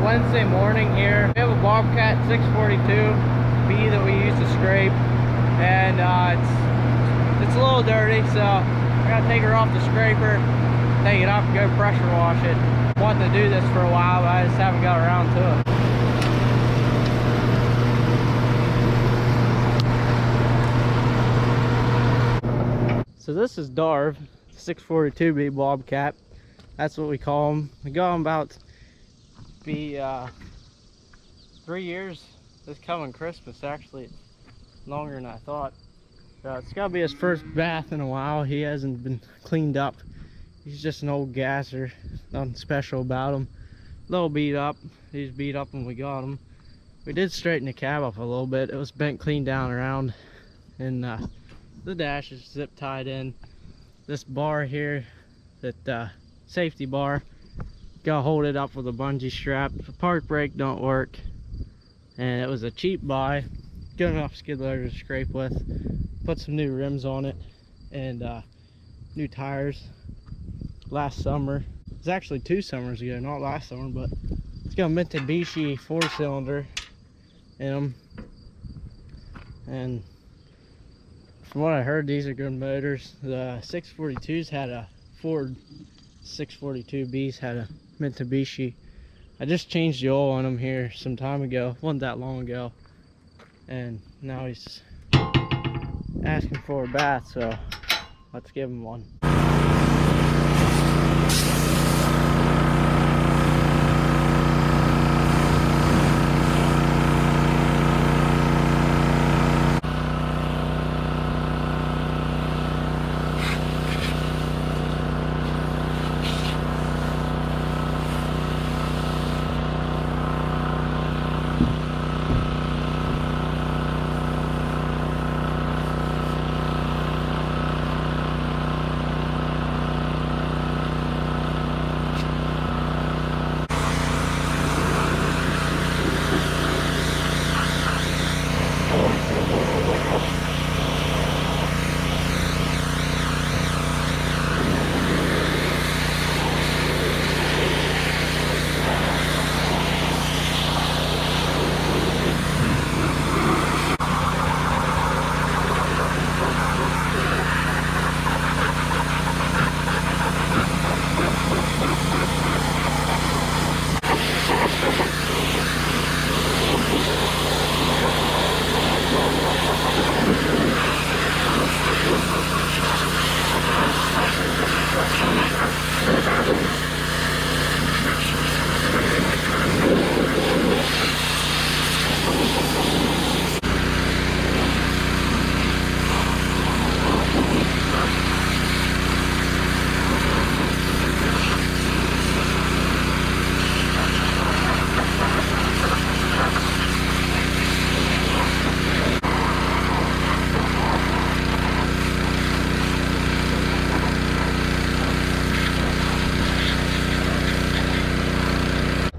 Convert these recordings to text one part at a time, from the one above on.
Wednesday morning here. We have a Bobcat 642B that we use to scrape, and it's a little dirty, so I gotta take her off the scraper, take it up and go pressure wash it. Wanting to do this for a while, but I just haven't got around to it. So this is Darv, 642B Bobcat. That's what we call them. We got him about 3 years this coming Christmas. Actually, it's longer than I thought. It's got to be his first bath in a while. He hasn't been cleaned up. He's just an old gasser. Nothing special about him. A little beat up. He's beat up when we got him. We did straighten the cab up a little bit. It was bent clean down around, and the dash is zip tied in. This bar here, that safety bar, gotta hold it up with a bungee strap. The park brake don't work, and it was a cheap buy, good enough skid loader to scrape with. Put some new rims on it and new tires last summer. It was actually 2 summers ago, not last summer, but it's got a Mitsubishi 4-cylinder in them, and from what I heard, these are good motors. The 642s had a Ford, 642Bs had a Mitsubishi. I just changed the oil on them here some time ago, wasn't that long ago, and now he's asking for a bath, so let's give him one.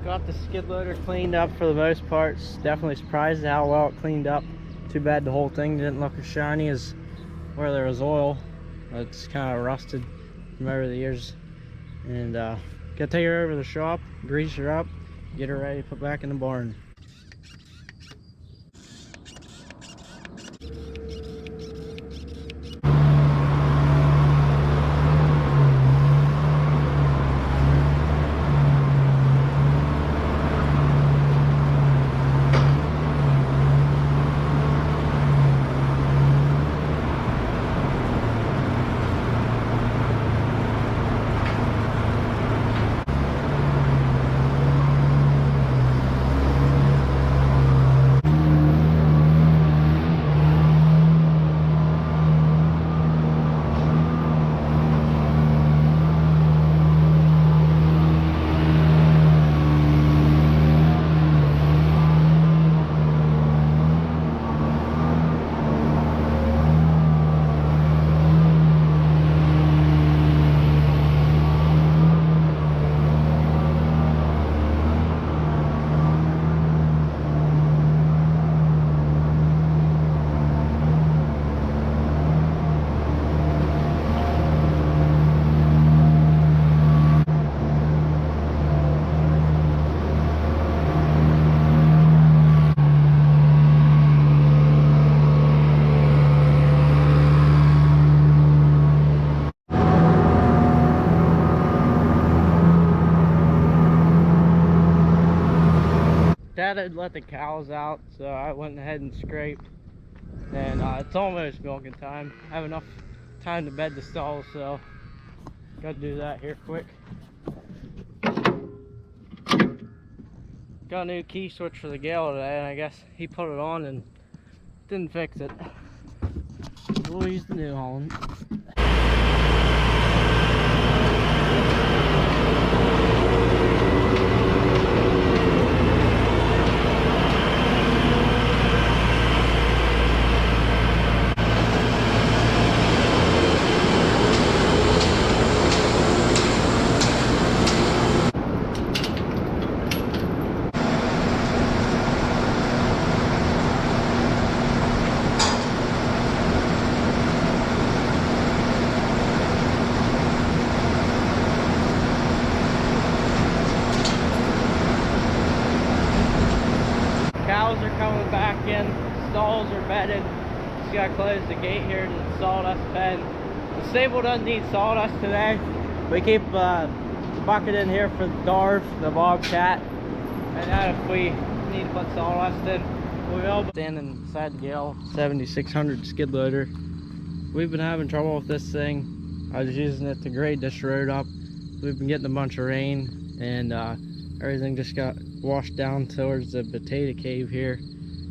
Got the skid loader cleaned up for the most part. Definitely surprised at how well it cleaned up. Too bad the whole thing didn't look as shiny as where there was oil. It's kind of rusted from over the years. And gotta take her over to the shop, grease her up, get her ready to put back in the barn. Dad had let the cows out, so I went ahead and scraped. And it's almost milking time. I have enough time to bed the stalls, so gotta do that here quick. Got a new key switch for the Gale today, and I guess he put it on and didn't fix it. We'll use the New Holland. Cows are coming back in, stalls are bedded. Just gotta close the gate here to the sawdust bed. The stable doesn't need sawdust today. We keep the bucket in here for the Darv, the Bobcat. And then if we need to put sawdust in, we will. Standing inside the Gale 7600 skid loader. We've been having trouble with this thing. I was using it to grade this road up. We've been getting a bunch of rain, and everything just got washed down towards the potato cave here.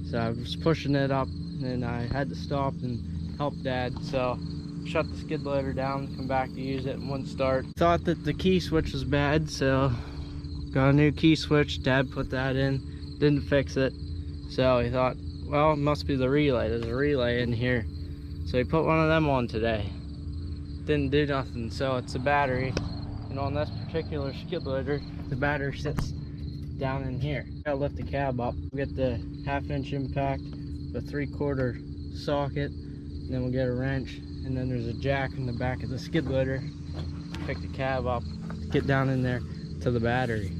So I was pushing it up, and I had to stop and help Dad. So shut the skid loader down, come back to use it, and wouldn't start. Thought that the key switch was bad, so got a new key switch. Dad put that in, didn't fix it. So he thought, well, it must be the relay. There's a relay in here. So he put one of them on today. Didn't do nothing, so it's a battery. And on this particular skid loader, the battery sits down in here. Gotta lift the cab up. We'll get the 1/2" impact, the 3/4 socket, and then we'll get a wrench. And then there's a jack in the back of the skid loader. Pick the cab up, get down in there to the battery.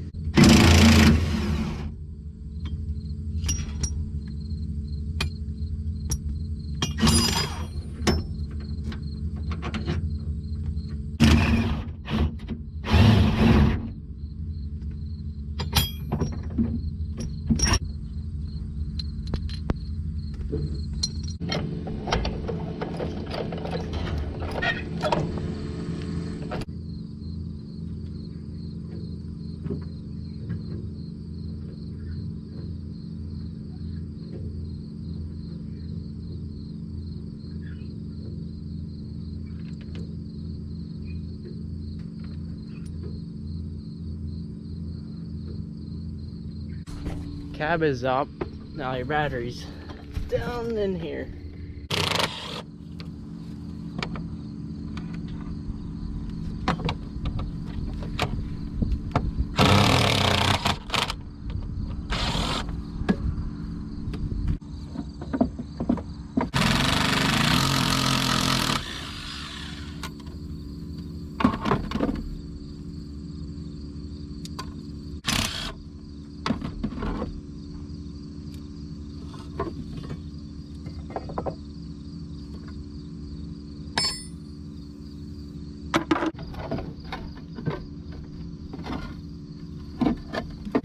Cab is up. Now your battery's down in here.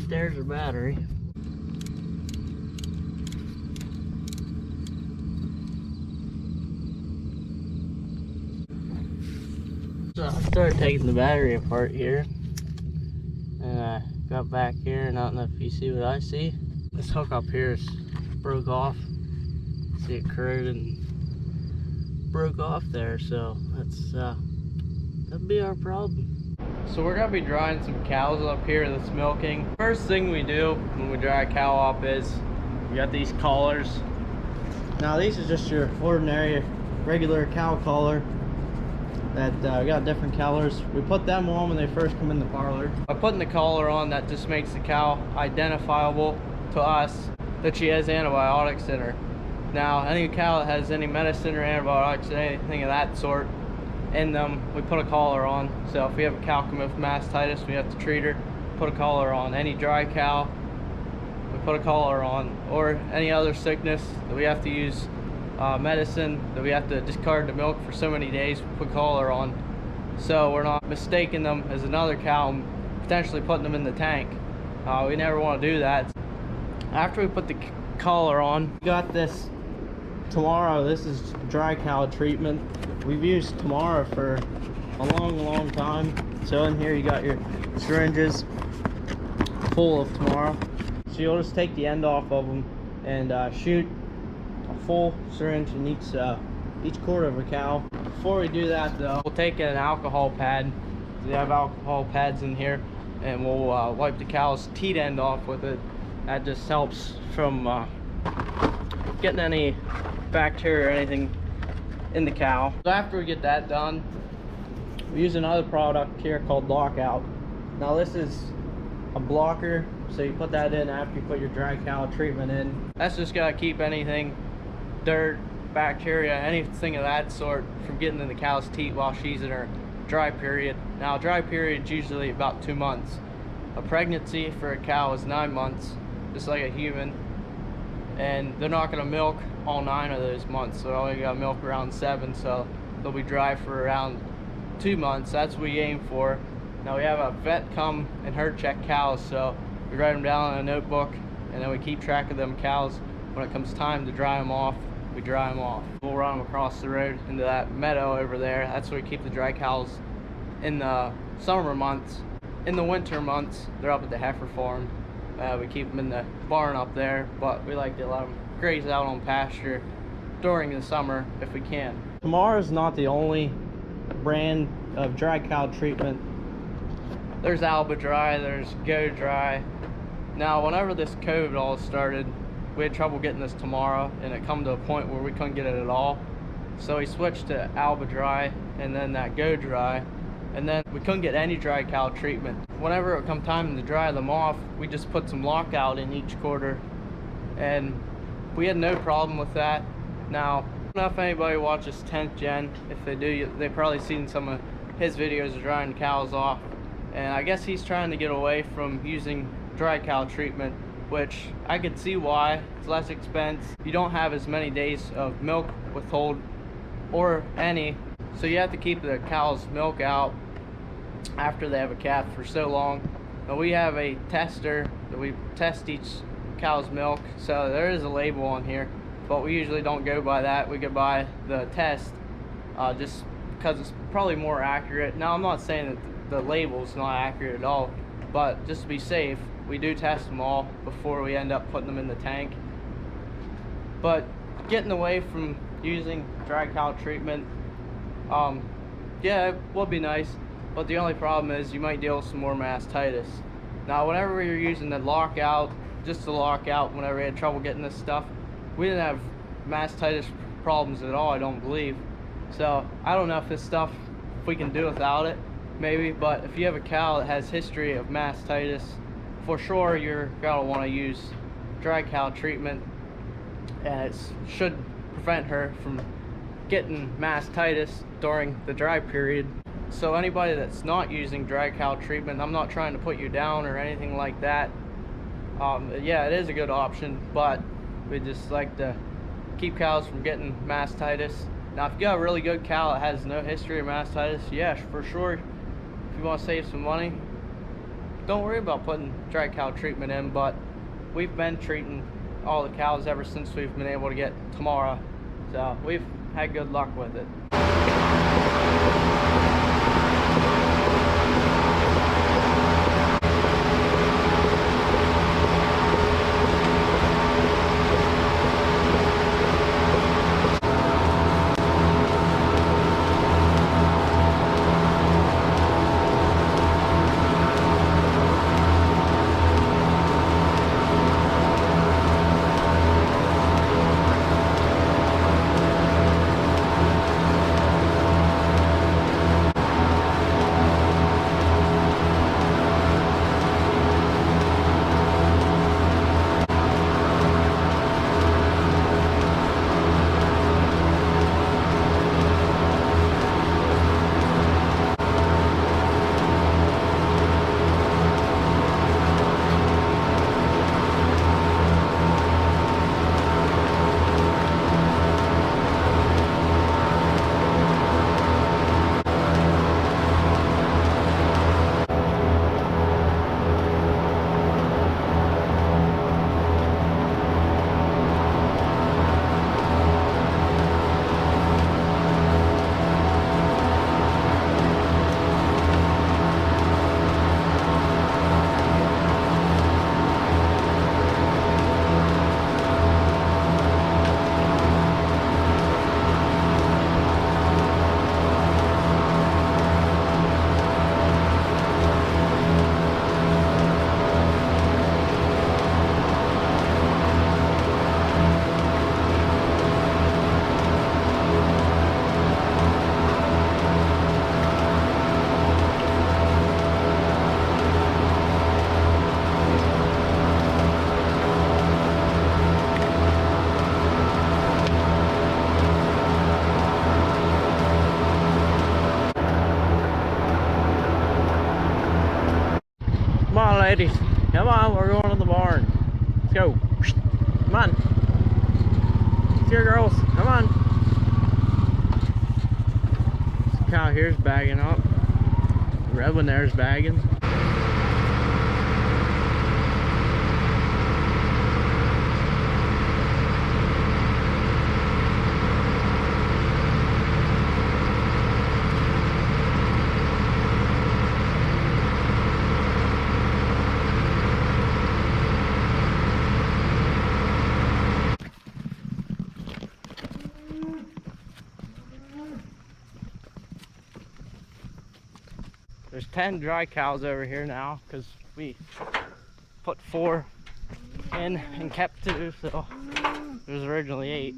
There's your battery. So I started taking the battery apart here, and I got back here, and I don't know if you see what I see. This hook up here is broke off. See it corroded and broke off there, so that'd be our problem. So we're gonna be drying some cows up here that's milking. First thing we do when we dry a cow up is we got these collars. Now these is just your ordinary regular cow collar that we got different colors. We put them on when they first come in the parlor. By putting the collar on, that just makes the cow identifiable to us that she has antibiotics in her. Now any cow that has any medicine or antibiotics or anything of that sort in them, we put a collar on. So if we have a cow come in with mastitis, we have to treat her, put a collar on. Any dry cow, we put a collar on. Or any other sickness that we have to use medicine, that we have to discard the milk for so many days, we put a collar on. So we're not mistaking them as another cow and potentially putting them in the tank. We never want to do that. after we put the collar on, we got this Tomorrow. This is dry cow treatment. We've used Tomorrow for a long time. So in here you got your syringes full of Tomorrow. So you'll just take the end off of them and shoot a full syringe in each quarter of a cow. Before we do that though, we'll take an alcohol pad. We have alcohol pads in here, and we'll wipe the cow's teat end off with it. That just helps from getting any bacteria or anything in the cow. So after we get that done, we use another product here called Lockout. Now this is a blocker, so you put that in after you put your dry cow treatment in. That's just gonna keep anything, dirt, bacteria, anything of that sort from getting in the cow's teat while she's in her dry period. Now dry period is usually about 2 months. A pregnancy for a cow is 9 months, just like a human, and they're not going to milk all 9 of those months. So they're only going to milk around 7, so they'll be dry for around 2 months. That's what we aim for. Now we have a vet come and herd check cows, so we write them down in a notebook, and then we keep track of them cows. When it comes time to dry them off, we dry them off. We'll run them across the road into that meadow over there. That's where we keep the dry cows in the summer months. In the winter months, they're up at the heifer farm. We keep them in the barn up there, but we like to let them graze out on pasture during the summer if we can. Tomorrow is not the only brand of dry cow treatment. There's Alba Dry, there's Go Dry. Now, whenever this COVID all started, we had trouble getting this Tomorrow, and it come to a point where we couldn't get it at all. So we switched to Alba Dry and then that Go Dry, and then we couldn't get any dry cow treatment. Whenever it come time to dry them off, we just put some Lockout in each quarter, and we had no problem with that. Now, I don't know if anybody watches 10th Gen. If they do, they've probably seen some of his videos of drying cows off, and I guess he's trying to get away from using dry cow treatment, which I could see why. It's less expense. You don't have as many days of milk withhold, or any, so you have to keep the cow's milk out after they have a calf for so long. Now we have a tester that we test each cow's milk, so there is a label on here, but we usually don't go by that. We go by the test, just because it's probably more accurate. Now I'm not saying that the label's not accurate at all, but just to be safe, we do test them all before we end up putting them in the tank. But getting away from using dry cow treatment, yeah, it would be nice, but the only problem is you might deal with some more mastitis. Now whenever you're using the Lockout, just the Lockout, whenever we had trouble getting this stuff, we didn't have mastitis problems at all, I don't believe. So I don't know if this stuff, if we can do without it, maybe, but if you have a cow that has history of mastitis, for sure you're gonna want to use dry cow treatment, and it should prevent her from getting mastitis during the dry period. So anybody that's not using dry cow treatment, I'm not trying to put you down or anything like that. Yeah, it is a good option, but we just like to keep cows from getting mastitis. Now if you got a really good cow that has no history of mastitis, yeah, for sure, if you want to save some money, don't worry about putting dry cow treatment in. But we've been treating all the cows ever since we've been able to get Tomorrow, so we've had good luck with it. ladies. Come on, we're going to the barn. Let's go. Come on. Let's go, girls. Come on. This cow here's bagging up. The red one there's bagging. There's 10 dry cows over here now because we put 4 in and kept 2, so there's originally 8.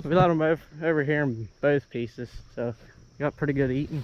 We let them over here in both pieces, so we got pretty good eating.